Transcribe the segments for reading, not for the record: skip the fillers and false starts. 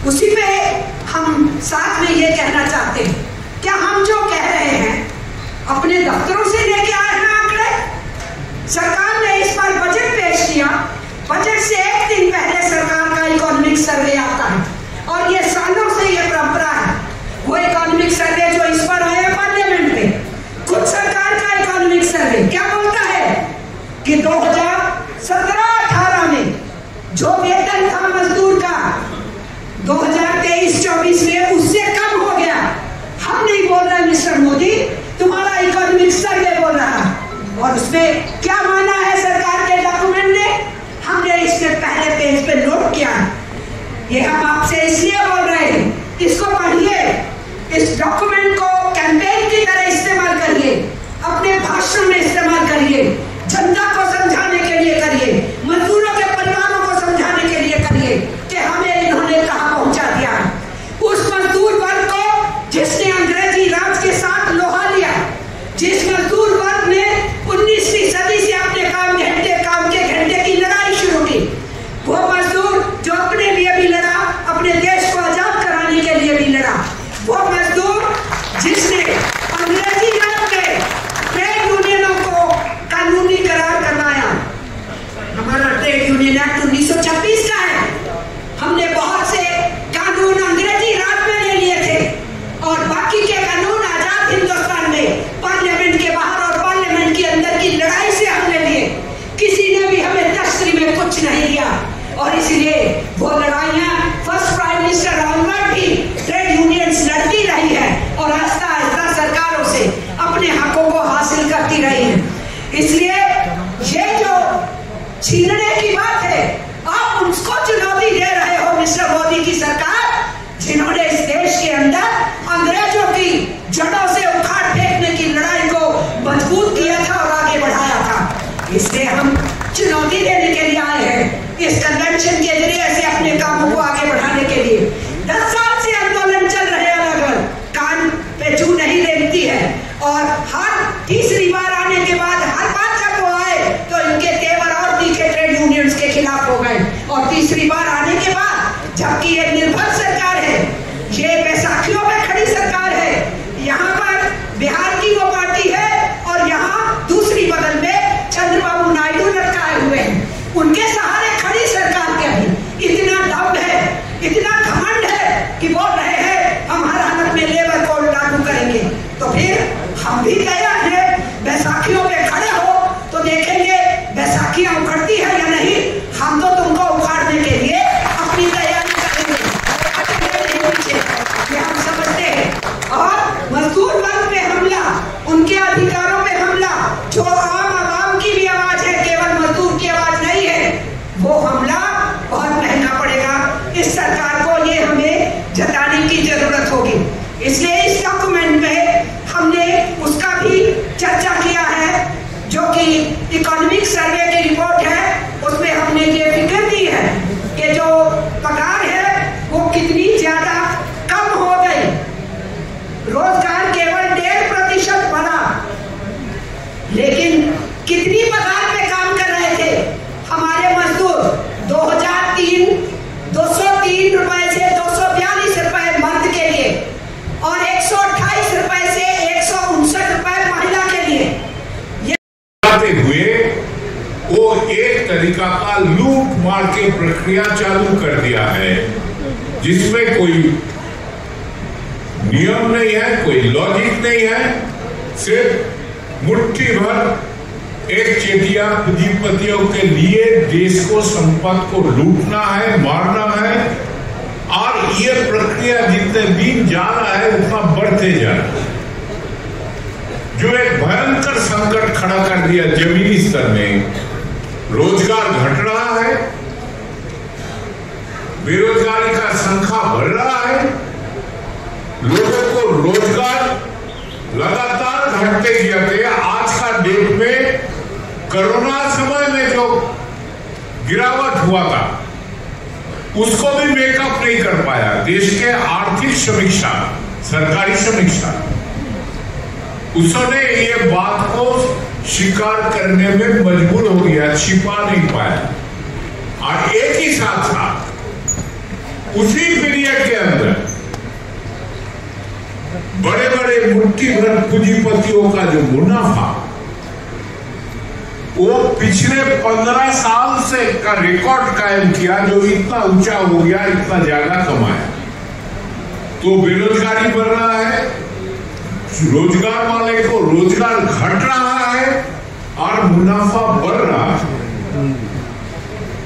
उसी पे हम साथ में ये कहना चाहते हैं, क्या हम जो कह रहे हैं अपने दफ्तरों से लेके आए हैं आंकड़े? सरकार ने इस बार बजट पेश किया, बजट से एक दिन पहले सरकार का इकोनॉमिक सर्वे आता है, और ये सालों से ये परंपरा है। वो इकोनॉमिक सर्वे जो इस बार आया पार्लियामेंट में, खुद सरकार का इकोनॉमिक सर्वे क्या बोलता है कि 2017-18 में जो वेतन था मजदूर का 2023-24 में उससे कम हो गया। हम नहीं बोल रहे मिस्टर मोदी, तुम्हारा इकोनॉमिक सर्वे बोल रहा। और उसमें क्या माना है सरकार के डॉक्यूमेंट ने, हमने इसके पहले पेज पे नोट किया। ये हम आपसे इसलिए बोल रहे हैं, इसको पढ़िए, इस डॉक्यूमेंट को कैंपेन की तरह इस्तेमाल करिए, अपने भाषण में इस्तेमाल करिए, जनता को समझाने के लिए करिए, मजदूरों के परिवारों को समझाने के लिए करिए कि हमें इन्होंने कहां पहुंचा दिया है। उस मजदूर वर्ग को जिसने अंग्रेजी राज के साथ लोहा लिया, जिस मजदूर वर्ग ने 19वीं सदी से अपने काम के घंटे की लड़ाई शुरू की, वो मजदूर जो अपने लिए भी लड़ा, अपने देश को आजाद कराने के लिए भी लड़ा, वो मजदूर जिसने अंग्रेजी राज के ट्रेड यूनियनों को कानूनी करार करवाया। हमारा ट्रेड यूनियन एक्ट 1926 का है। हमने बहुत से कानून अंग्रेजी राज में ले लिए थे और बाकी के कानून आजाद हिंदुस्तान में पार्लियामेंट के बाहर और पार्लियामेंट के अंदर की लड़ाई से हमने लिए। किसी ने भी हमें तस्करी में कुछ नहीं दिया, और इसलिए वो लड़ाइयां फर्स्ट प्राइम मिनिस्टर ऑनवर्ड भी ट्रेड यूनियंस लड़ती रही है और आस्ता आस्ता सरकारों से अपने हकों को हासिल करती रही है। इसलिए ये जो छीनने की बात है, आप उसको चुनौती दे रहे हो मिस्टर मोदी की सरकार, जिन्होंने इस देश के अंदर अंग्रेजों की जड़ों से उखाड़ फेंकने की लड़ाई को मजबूत किया था और आगे बढ़ाया था। इसलिए हम चुनौती देने के लिए आए हैं इस कन्वेंशन के जरिए से अपने कामों को आगे बढ़ाने के लिए। 10 साल से आंदोलन चल रहे अलग अलग, कान पे जू नहीं रेंगती है, और हर तीसरी बार आने के बाद हर बात जब वो आए तो इनके तेवर और तीखे ट्रेड यूनियंस के खिलाफ हो गए, और तीसरी बार आने के बाद जबकि ये निर्भर सरकार है, ये बैसाखियों पे खड़ी सरकार है, यहाँ पर बिहार की वो पार्टी है और यहाँ दूसरी बगल में चंद्रबाबू नायडू लटकाए हुए हैं, उनके सहारे खड़ी सरकार के भी इतना दम है, इतना घमंड है कि बोल रहे हैं हम हर हालत में लेबर कोड लागू करेंगे। तो फिर हम भी तैयार हैं, बैसाखियों पे खड़े हो तो देखेंगे बैसाखियां उखड़ती है या नहीं। हम तो तुमको उखाड़ने के लिए अपनी तैयारी करेंगे, ये हम समझते हैं। और मजदूर वर्ग पे हमला, उनके अधिकारों पे हमला, जो आम आवाम की भी आवाज है, केवल मजदूर की आवाज नहीं है, वो हमला बहुत महंगा पड़ेगा इस सरकार को, ये हमें जताने की जरूरत होगी। इसलिए इस डॉक्यूमेंट में हमने उसका भी चर्चा किया है, जो कि इकोनॉमिक सर्वे की रिपोर्ट है, उसमें हमने ये फिक्र दी है कि जो पगार है वो कितनी ज्यादा कम हो गई, रोजगार केवल 1.5% बढ़ा, लेकिन कितनी पगार पे काम कर रहे थे हमारे मजदूर? 203 रुपए से 242 रुपए मर्द के लिए और 128 रुपए से 159 रुपए महिला के लिए। हुए वो एक तरीका का लूट मार के प्रक्रिया चालू कर दिया है, जिसमें कोई नियम नहीं है, कोई लॉजिक नहीं है, सिर्फ मुट्ठी भर एक चेटिया पूंजीपतियों के लिए देश को, संपत्ति को लूटना है, मारना है। और ये प्रक्रिया जितने दिन जा रहा है उतना बढ़ते जा रहा है, जो एक भयंकर संकट खड़ा कर दिया जमीनी स्तर में। रोजगार घट रहा है, बेरोजगारी का संख्या बढ़ रहा है, लोगों को रोजगार लगातार घटते जाते। आज का डेट में कोरोना समय में जो गिरावट हुआ था उसको भी मेकअप नहीं कर पाया देश के आर्थिक समीक्षा, सरकारी समीक्षा। उसने ये बात को स्वीकार करने में मजबूर हो गया, छिपा नहीं पाया। और एक ही साथ उसी पीरियड के अंदर बड़े बड़े मुट्ठी भर पूंजीपतियों का जो मुनाफा वो पिछले 15 साल से का रिकॉर्ड कायम किया, जो इतना ऊंचा हो गया, इतना ज्यादा कमाया। तो बेरोजगारी बढ़ रहा है, रोजगार वाले को रोजगार घट रहा है और मुनाफा बढ़ रहा है।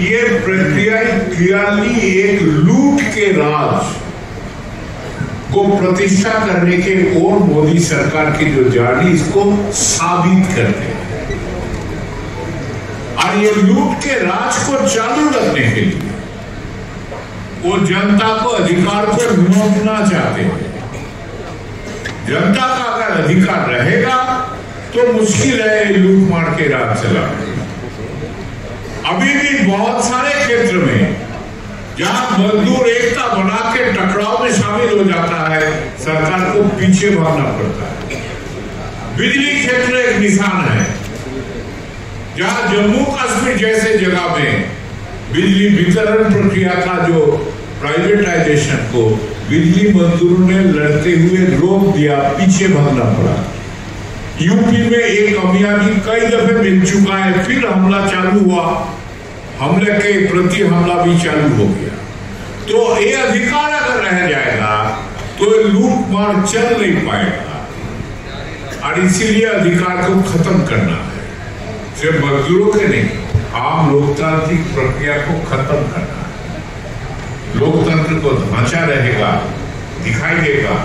ये प्रक्रिया क्लियरली एक लूट के राज को प्रतिष्ठा करने के और मोदी सरकार की जो जारी इसको साबित करते हैं। और ये लूट के राज को चालू रखने के लिए वो जनता को अधिकार को नोचना चाहते हैं। जनता का अगर अधिकार रहेगा तो मुश्किल है लूट मार के राज चलाना। अभी भी बहुत सारे क्षेत्र में जहां मजदूर एकता बना के टकराव में शामिल हो जाता है, सरकार को पीछे भागना पड़ता है। बिजली क्षेत्र एक निशान है, जहां जम्मू कश्मीर जैसे जगह में बिजली वितरण प्रक्रिया का जो प्राइवेटाइजेशन को बिजली मजदूरों ने लड़ते हुए रोक दिया, पीछे भागना पड़ा। यूपी में एक कामयाबी कई दफे मिल चुका है, फिर हमला चालू हुआ, हमले के प्रति हमला भी चालू हो गया। तो ये अधिकार अगर रह जाएगा तो लूट मार चल नहीं पाएगा, और इसीलिए अधिकार को खत्म करना है। सिर्फ मजदूरों के नहीं, आम लोकतांत्रिक प्रक्रिया को खत्म करना है। लोकतंत्र को ढांचा रहेगा, दिखाई देगा,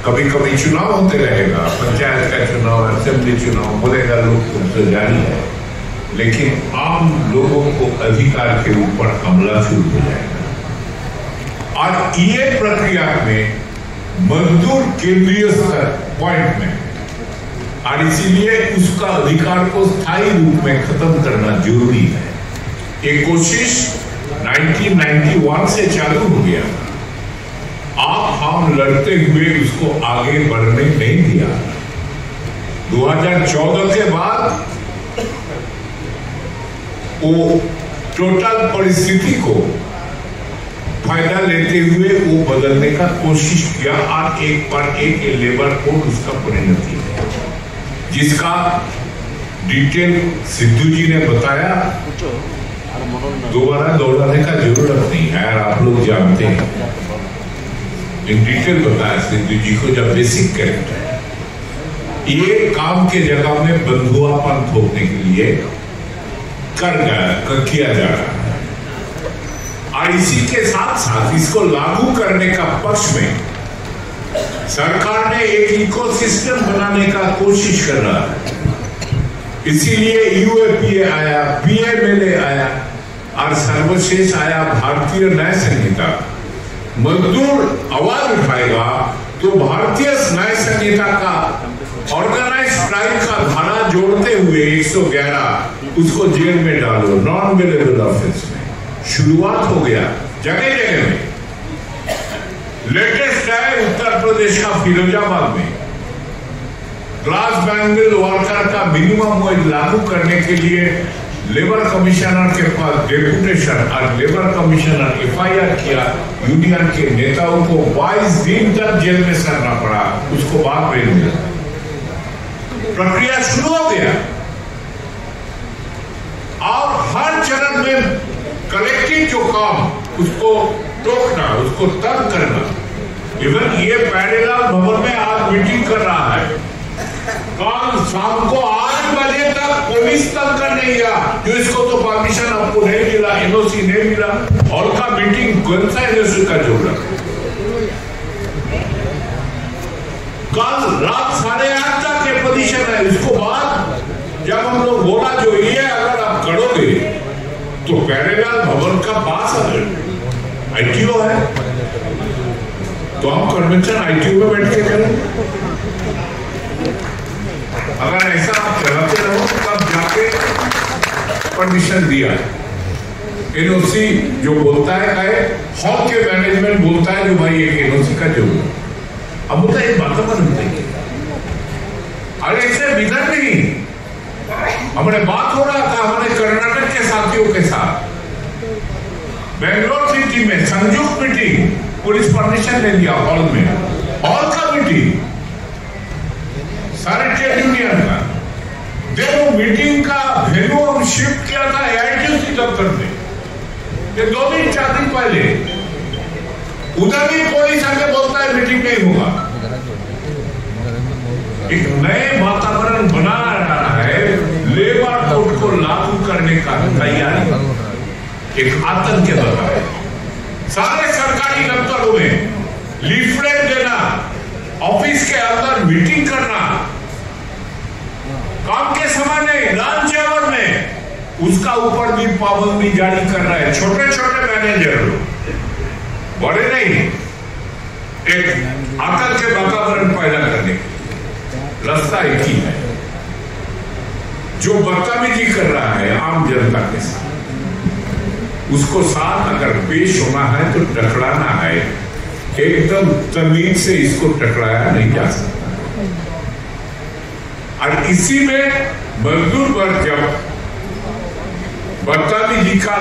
कभी कभी चुनाव होते रहेगा, पंचायत का चुनाव, असेंबली चुनाव बोलेगा, लोकतंत्र जारी है, लेकिन आम लोगों को अधिकार के ऊपर हमला शुरू हो जाएगा। और ये प्रक्रिया में मजदूर केंद्रीय स्तर पॉइंट में, और इसीलिए उसका अधिकार को स्थायी रूप में खत्म करना जरूरी है। ये कोशिश 1991 से चालू हो गया, आप हम लड़ते हुए उसको आगे बढ़ने नहीं दिया। 2014 के बाद वो टोटल परिस्थिति को फायदा लेते हुए वो बदलने का कोशिश किया, और एक पर एक लेबर कोड उसका परिणति है, जिसका डिटेल सिद्धू जी ने बताया। दोबारा दोहराने का जरूरत नहीं है, आप लोग जानते हैं। इन डिटेल बताया सिद्धू जी को, जब बेसिक कैरेक्टर है। ये काम के जगह में बंधुआपन थोपने के लिए किया जा रहा है, और इसी के साथ साथ इसको लागू करने का पक्ष में सरकार ने एक इकोसिस्टम बनाने का कोशिश कर रहा है। इसीलिए यूएपीए आया, पीएमएलए आया, और सर्वशेष आया भारतीय न्याय संहिता। मजदूर आवाज उठाएगा तो भारतीय न्याय संहिता का ऑर्गेनाइज क्राइम का धारा जोड़ते हुए 111 उसको जेल में डालो, नॉन अवेलेबल ऑफेंस में। शुरुआत हो गया जगह जगह में। लेटेस्ट है उत्तर प्रदेश का फिरोजाबाद में ग्लास बैंगल वर्कर का मिनिमम वेज लागू करने के लिए लेबर कमिश्नर के पास डेपुटेशन, और लेबर कमिश्नर एफआईआर किया। यूनियन के नेताओं को 22 दिन तक जेल में सरना पड़ा, उसको बाद में मिला। प्रक्रिया शुरू हो गया, और हर चरण में कलेक्टिव जो काम उसको टोकना, उसको तंग करना। इवन ये प्यारेलाल भवन में आज मीटिंग कर रहा है, कल शाम को 8 बजे तक पुलिस तंग कर नहीं गया, जो इसको तो परमिशन आपको नहीं मिला, एनओसी नहीं मिला। हॉल का मीटिंग कौन सा एनओसी का जोड़ा? कल रात 8:30 तक ये पोजीशन है। इसको बाद जब हम लोग बोला जो ये अगर आप करोगे तो प्यारेलाल भवन का पास आईटीओ है, तो हम कन्वेंशन आईटीओ में बैठ के करें। अगर ऐसा आप चलाते रहो तब जाके परमिशन दिया। एनओसी जो बोलता है हॉल के मैनेजमेंट बोलता है जो भाई एक एनओसी का जरूरत। अब बोलता है एक बात पर देंगे, अरे इससे बिगड़ नहीं। हमारे बात हो रहा था हमारे कर्नाटक के साथियों के साथ, बेंगलोर सिटी में संयुक्त मीटिंग, पुलिस परमिशन ले लिया हॉल में, हॉल का मीटिंग सारे ट्रेड यूनियन का। देखो मीटिंग का वेन्यू हम शिफ्ट किया था AITUC दफ्तर में, ये 2 दिन 4 दिन पहले। उधर भी पुलिस आके बोलता है मीटिंग नहीं होगा। एक नए वातावरण बनाया जा रहा है, लेबर कोड को लागू करने का तैयारी, एक आतंक के द्वारा सारे सरकारी दफ्तरों में लीफलेट देना, ऑफिस के अंदर मीटिंग करना, काम के समय नहीं, लंच आवर में, उसका ऊपर भी पाबंदी जारी कर रहा है। छोटे छोटे मैनेजर लोग, बड़े नहीं, एक आतंक के वातावरण पैदा करने के रास्ता एक ही है। जो बदतमीजी कर रहा है आम जनता के साथ, उसको साथ अगर पेश होना है तो टकराना है, एकदम तमीज से इसको टकराया नहीं जा सकता। और इसी में मजदूर वर्ग जब बदतमीजी का